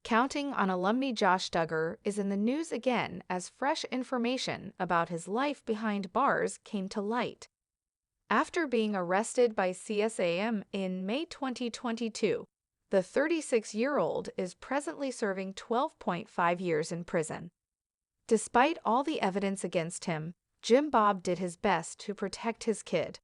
Counting on alumni Josh Duggar is in the news again as fresh information about his life behind bars came to light. After being arrested by CSAM in May 2022, the 36-year-old is presently serving 12.5 years in prison. Despite all the evidence against him, Jim Bob did his best to protect his kid.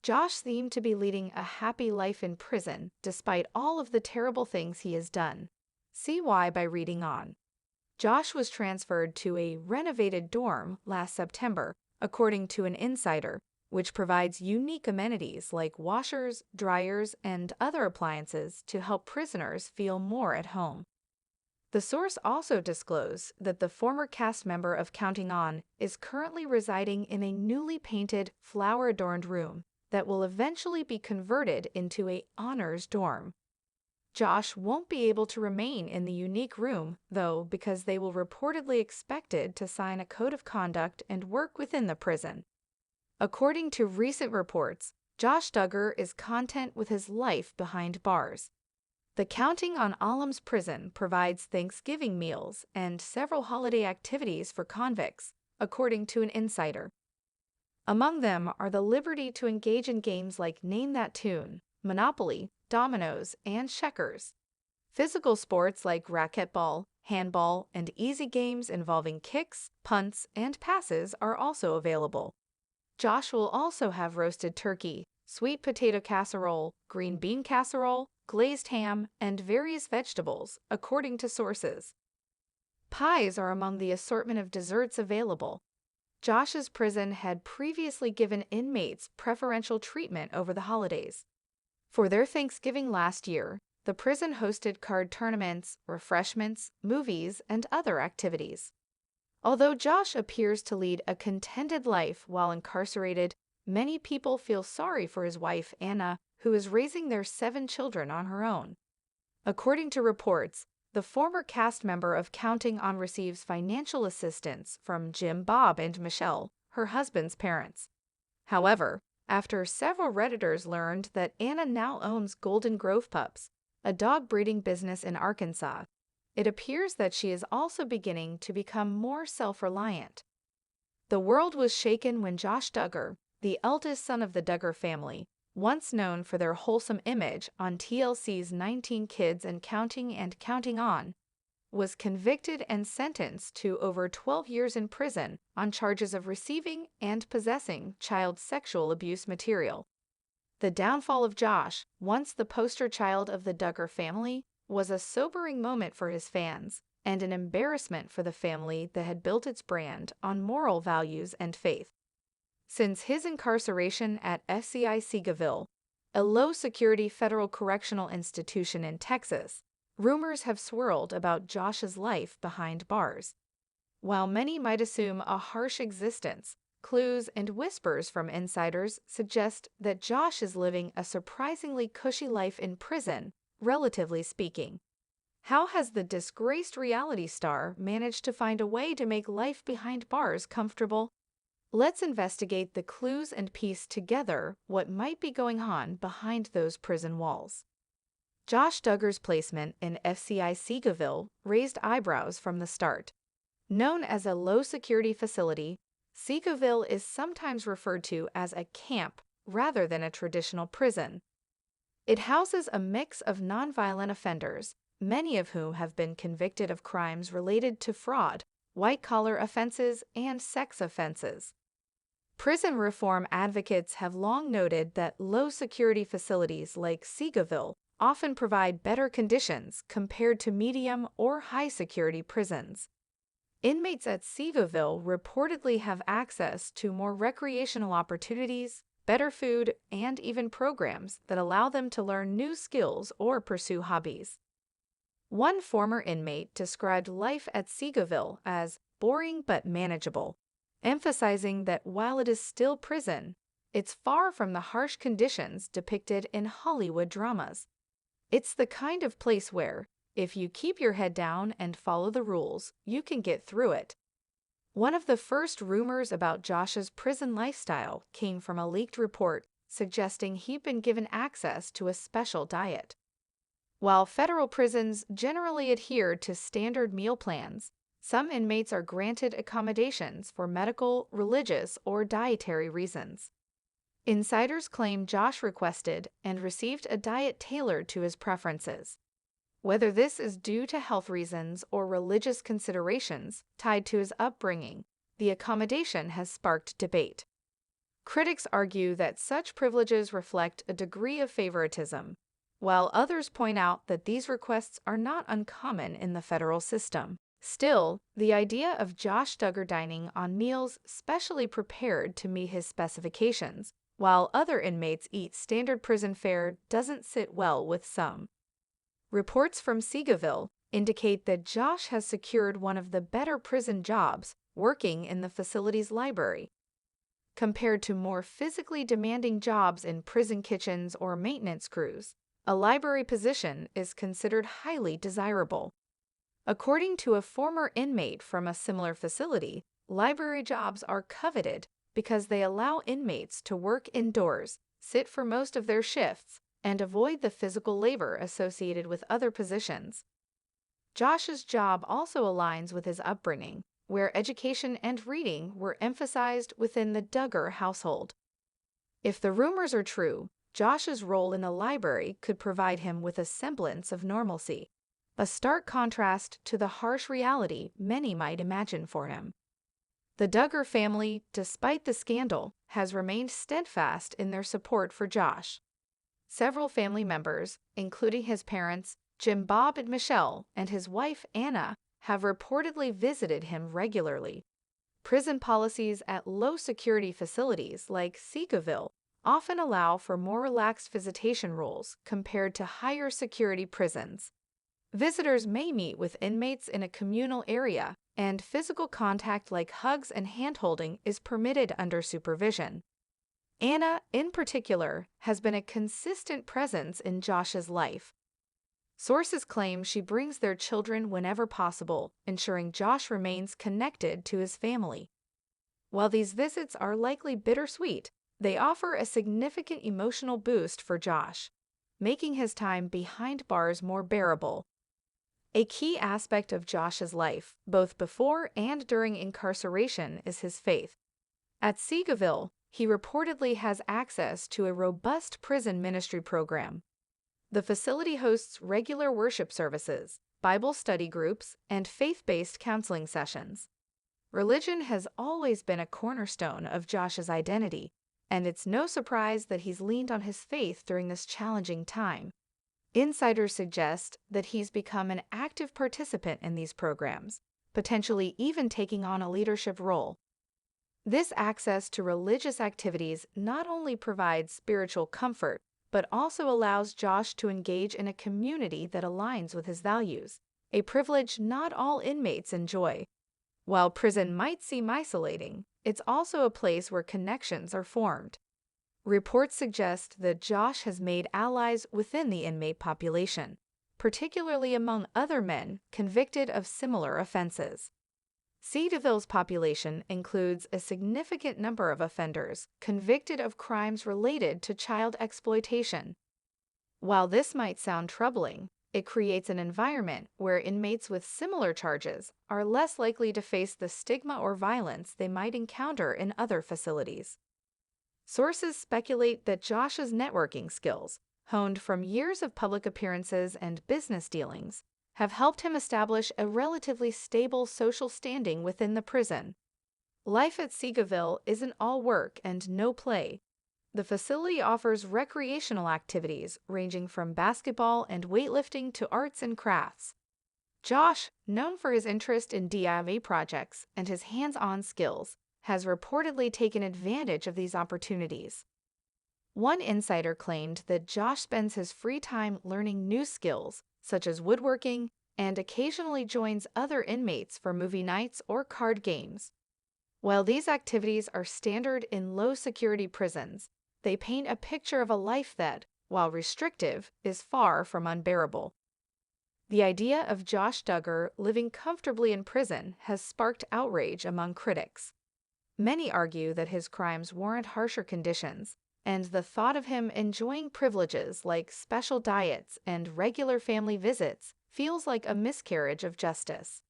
Josh seemed to be leading a happy life in prison despite all of the terrible things he has done. See why by reading on. Josh was transferred to a renovated dorm last September, according to an insider, which provides unique amenities like washers, dryers, and other appliances to help prisoners feel more at home. The source also disclosed that the former cast member of Counting On is currently residing in a newly painted, flower-adorned room that will eventually be converted into a honors dorm. Josh won't be able to remain in the unique room, though, because they will reportedly expected to sign a code of conduct and work within the prison. According to recent reports, Josh Duggar is content with his life behind bars. The Counting on Alum's prison provides Thanksgiving meals and several holiday activities for convicts, according to an insider. Among them are the liberty to engage in games like Name That Tune, Monopoly, dominoes, and checkers. Physical sports like racquetball, handball, and easy games involving kicks, punts, and passes are also available. Josh will also have roasted turkey, sweet potato casserole, green bean casserole, glazed ham, and various vegetables, according to sources. Pies are among the assortment of desserts available. Josh's prison had previously given inmates preferential treatment over the holidays. For their Thanksgiving last year, the prison hosted card tournaments, refreshments, movies, and other activities. Although Josh appears to lead a contented life while incarcerated, many people feel sorry for his wife, Anna, who is raising their 7 children on her own. According to reports, the former cast member of Counting On receives financial assistance from Jim Bob and Michelle, her husband's parents. However, after several Redditors learned that Anna now owns Golden Grove Pups, a dog breeding business in Arkansas, it appears that she is also beginning to become more self-reliant. The world was shaken when Josh Duggar, the eldest son of the Duggar family, once known for their wholesome image on TLC's 19 Kids and Counting On, was convicted and sentenced to over 12 years in prison on charges of receiving and possessing child sexual abuse material. The downfall of Josh, once the poster child of the Duggar family, was a sobering moment for his fans and an embarrassment for the family that had built its brand on moral values and faith. Since his incarceration at FCI Seagoville, a low-security federal correctional institution in Texas, rumors have swirled about Josh's life behind bars. While many might assume a harsh existence, clues and whispers from insiders suggest that Josh is living a surprisingly cushy life in prison, relatively speaking. How has the disgraced reality star managed to find a way to make life behind bars comfortable? Let's investigate the clues and piece together what might be going on behind those prison walls. Josh Duggar's placement in FCI Seagoville raised eyebrows from the start. Known as a low-security facility, Seagoville is sometimes referred to as a camp rather than a traditional prison. It houses a mix of nonviolent offenders, many of whom have been convicted of crimes related to fraud, white-collar offenses, and sex offenses. Prison reform advocates have long noted that low-security facilities like Seagoville often provide better conditions compared to medium or high-security prisons. Inmates at Seagoville reportedly have access to more recreational opportunities, better food, and even programs that allow them to learn new skills or pursue hobbies. One former inmate described life at Seagoville as boring but manageable, emphasizing that while it is still prison, it's far from the harsh conditions depicted in Hollywood dramas. It's the kind of place where, if you keep your head down and follow the rules, you can get through it. One of the first rumors about Josh's prison lifestyle came from a leaked report suggesting he'd been given access to a special diet. While federal prisons generally adhere to standard meal plans, some inmates are granted accommodations for medical, religious, or dietary reasons. Insiders claim Josh requested and received a diet tailored to his preferences. Whether this is due to health reasons or religious considerations tied to his upbringing, the accommodation has sparked debate. Critics argue that such privileges reflect a degree of favoritism, while others point out that these requests are not uncommon in the federal system. Still, the idea of Josh Duggar dining on meals specially prepared to meet his specifications, while other inmates eat standard prison fare, doesn't sit well with some. Reports from Seagoville indicate that Josh has secured one of the better prison jobs, working in the facility's library. Compared to more physically demanding jobs in prison kitchens or maintenance crews, a library position is considered highly desirable. According to a former inmate from a similar facility, library jobs are coveted because they allow inmates to work indoors, sit for most of their shifts, and avoid the physical labor associated with other positions. Josh's job also aligns with his upbringing, where education and reading were emphasized within the Duggar household. If the rumors are true, Josh's role in the library could provide him with a semblance of normalcy, a stark contrast to the harsh reality many might imagine for him. The Duggar family, despite the scandal, has remained steadfast in their support for Josh. Several family members, including his parents, Jim Bob and Michelle, and his wife Anna, have reportedly visited him regularly. Prison policies at low-security facilities like Seagoville often allow for more relaxed visitation rules compared to higher-security prisons. Visitors may meet with inmates in a communal area, and physical contact like hugs and hand-holding is permitted under supervision. Anna, in particular, has been a consistent presence in Josh's life. Sources claim she brings their children whenever possible, ensuring Josh remains connected to his family. While these visits are likely bittersweet, they offer a significant emotional boost for Josh, making his time behind bars more bearable. A key aspect of Josh's life, both before and during incarceration, is his faith. At Seagoville, he reportedly has access to a robust prison ministry program. The facility hosts regular worship services, Bible study groups, and faith-based counseling sessions. Religion has always been a cornerstone of Josh's identity, and it's no surprise that he's leaned on his faith during this challenging time. Insiders suggest that he's become an active participant in these programs, potentially even taking on a leadership role. This access to religious activities not only provides spiritual comfort, but also allows Josh to engage in a community that aligns with his values, a privilege not all inmates enjoy. While prison might seem isolating, it's also a place where connections are formed. Reports suggest that Josh has made allies within the inmate population, particularly among other men convicted of similar offenses. Seagoville's population includes a significant number of offenders convicted of crimes related to child exploitation. While this might sound troubling, it creates an environment where inmates with similar charges are less likely to face the stigma or violence they might encounter in other facilities. Sources speculate that Josh's networking skills, honed from years of public appearances and business dealings, have helped him establish a relatively stable social standing within the prison. Life at Seagoville isn't all work and no play. The facility offers recreational activities ranging from basketball and weightlifting to arts and crafts. Josh, known for his interest in DIY projects and his hands-on skills, has reportedly taken advantage of these opportunities. One insider claimed that Josh spends his free time learning new skills, such as woodworking, and occasionally joins other inmates for movie nights or card games. While these activities are standard in low-security prisons, they paint a picture of a life that, while restrictive, is far from unbearable. The idea of Josh Duggar living comfortably in prison has sparked outrage among critics. Many argue that his crimes warrant harsher conditions, and the thought of him enjoying privileges like special diets and regular family visits feels like a miscarriage of justice.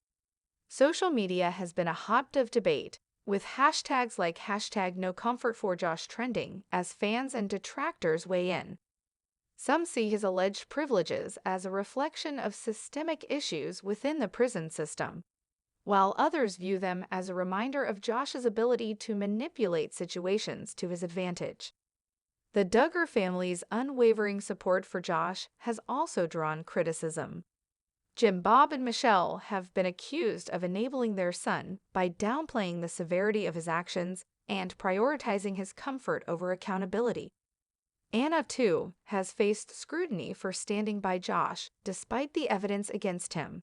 Social media has been a hot of debate, with hashtags like #NoComfortForJosh trending as fans and detractors weigh in. Some see his alleged privileges as a reflection of systemic issues within the prison system, while others view them as a reminder of Josh's ability to manipulate situations to his advantage. The Duggar family's unwavering support for Josh has also drawn criticism. Jim Bob and Michelle have been accused of enabling their son by downplaying the severity of his actions and prioritizing his comfort over accountability. Anna, too, has faced scrutiny for standing by Josh despite the evidence against him.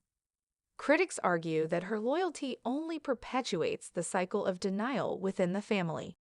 Critics argue that her loyalty only perpetuates the cycle of denial within the family.